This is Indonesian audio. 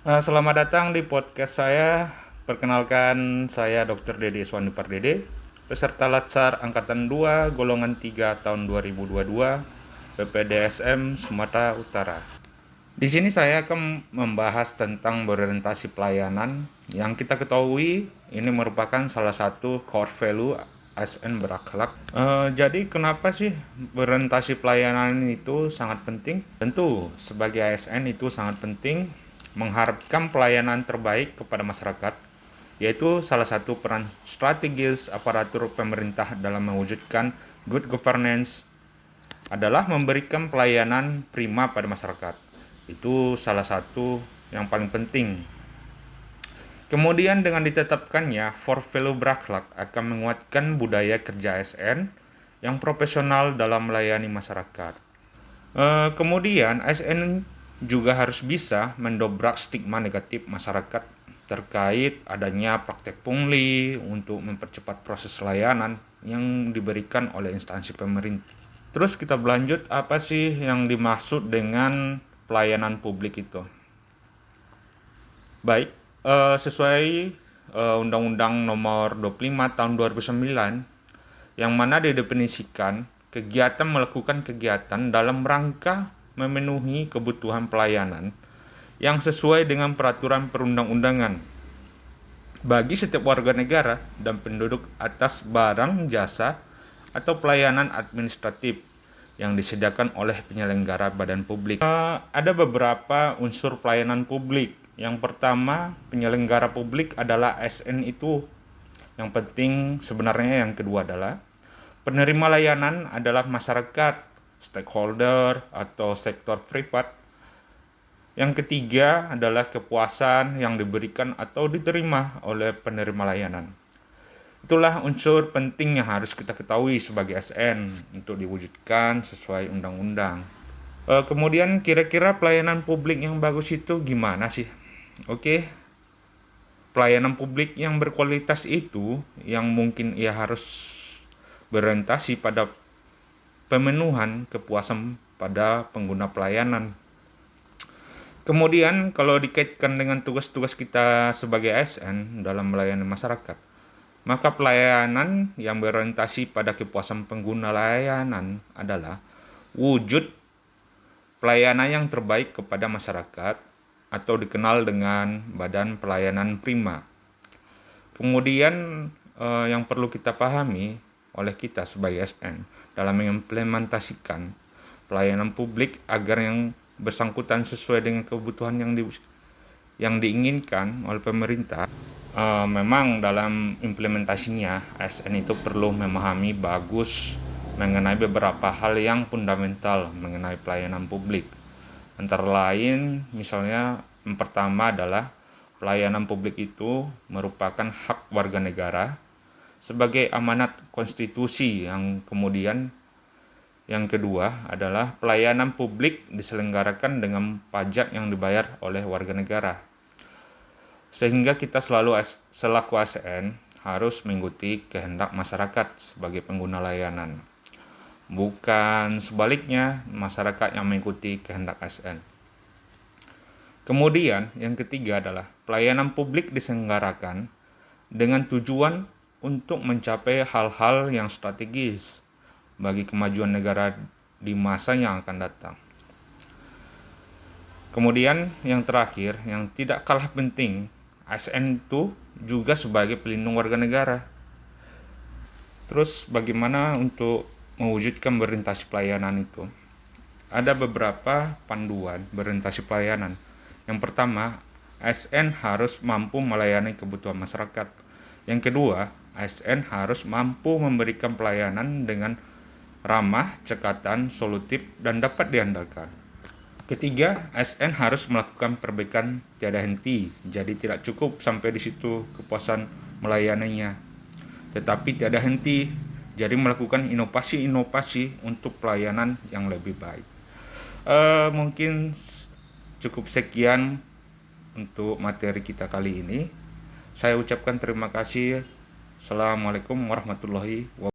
Selamat datang di podcast saya. Perkenalkan, saya Dr. Dede Iswandi Pardede, peserta Latsar Angkatan 2 golongan 3 tahun 2022, PPDSM Sumatera Utara. Di sini saya akan membahas tentang berorientasi pelayanan yang kita ketahui ini merupakan salah satu core value ASN berakhlak. Jadi kenapa sih berorientasi pelayanan itu sangat penting? Tentu sebagai ASN itu sangat penting mengharapkan pelayanan terbaik kepada masyarakat, yaitu salah satu peran strategis aparatur pemerintah dalam mewujudkan good governance adalah memberikan pelayanan prima pada masyarakat. Itu salah satu yang paling penting. Kemudian dengan ditetapkannya for value berakhlak akan menguatkan budaya kerja ASN yang profesional dalam melayani masyarakat. Kemudian ASN juga harus bisa mendobrak stigma negatif masyarakat terkait adanya praktek pungli untuk mempercepat proses layanan yang diberikan oleh instansi pemerintah. Terus kita berlanjut, apa sih yang dimaksud dengan pelayanan publik itu? Baik, sesuai Undang-Undang Nomor 25 Tahun 2009 yang mana didefinisikan kegiatan melakukan kegiatan dalam rangka memenuhi kebutuhan pelayanan yang sesuai dengan peraturan perundang-undangan bagi setiap warga negara dan penduduk atas barang, jasa, atau pelayanan administratif yang disediakan oleh penyelenggara badan publik. Ada beberapa unsur pelayanan publik. Yang pertama, penyelenggara publik adalah ASN itu. Yang penting sebenarnya yang kedua adalah penerima layanan adalah masyarakat, stakeholder, atau sektor privat. Yang ketiga adalah kepuasan yang diberikan atau diterima oleh penerima layanan. Itulah unsur penting yang harus kita ketahui sebagai ASN untuk diwujudkan sesuai undang-undang. Kemudian kira-kira pelayanan publik yang bagus itu gimana sih? Oke, pelayanan publik yang berkualitas itu yang mungkin ia harus berorientasi pada pemenuhan kepuasan pada pengguna pelayanan. Kemudian kalau dikaitkan dengan tugas-tugas kita sebagai ASN dalam melayani masyarakat, maka pelayanan yang berorientasi pada kepuasan pengguna layanan adalah wujud pelayanan yang terbaik kepada masyarakat atau dikenal dengan Badan Pelayanan Prima. Kemudian yang perlu kita pahami oleh kita sebagai ASN dalam mengimplementasikan pelayanan publik agar yang bersangkutan sesuai dengan kebutuhan yang diinginkan oleh pemerintah. Memang dalam implementasinya ASN itu perlu memahami bagus mengenai beberapa hal yang fundamental mengenai pelayanan publik. Antara lain misalnya yang pertama adalah pelayanan publik itu merupakan hak warga negara sebagai amanat konstitusi yang kemudian yang kedua adalah pelayanan publik diselenggarakan dengan pajak yang dibayar oleh warga negara. Sehingga kita selaku ASN harus mengikuti kehendak masyarakat sebagai pengguna layanan. Bukan sebaliknya, masyarakat yang mengikuti kehendak ASN. Kemudian yang ketiga adalah pelayanan publik diselenggarakan dengan tujuan untuk mencapai hal-hal yang strategis bagi kemajuan negara di masa yang akan datang. Kemudian yang terakhir, yang tidak kalah penting, ASN itu juga sebagai pelindung warga negara. Terus bagaimana untuk mewujudkan berorientasi pelayanan itu? Ada beberapa panduan berorientasi pelayanan. Yang pertama, ASN harus mampu melayani kebutuhan masyarakat. Yang kedua, ASN harus mampu memberikan pelayanan dengan ramah, cekatan, solutif, dan dapat diandalkan. Ketiga, ASN harus melakukan perbaikan tiada henti, jadi tidak cukup sampai di situ kepuasan melayaninya, tetapi tiada henti, jadi melakukan inovasi-inovasi untuk pelayanan yang lebih baik. Mungkin cukup sekian untuk materi kita kali ini. Saya ucapkan terima kasih. Assalamualaikum warahmatullahi wabarakatuh.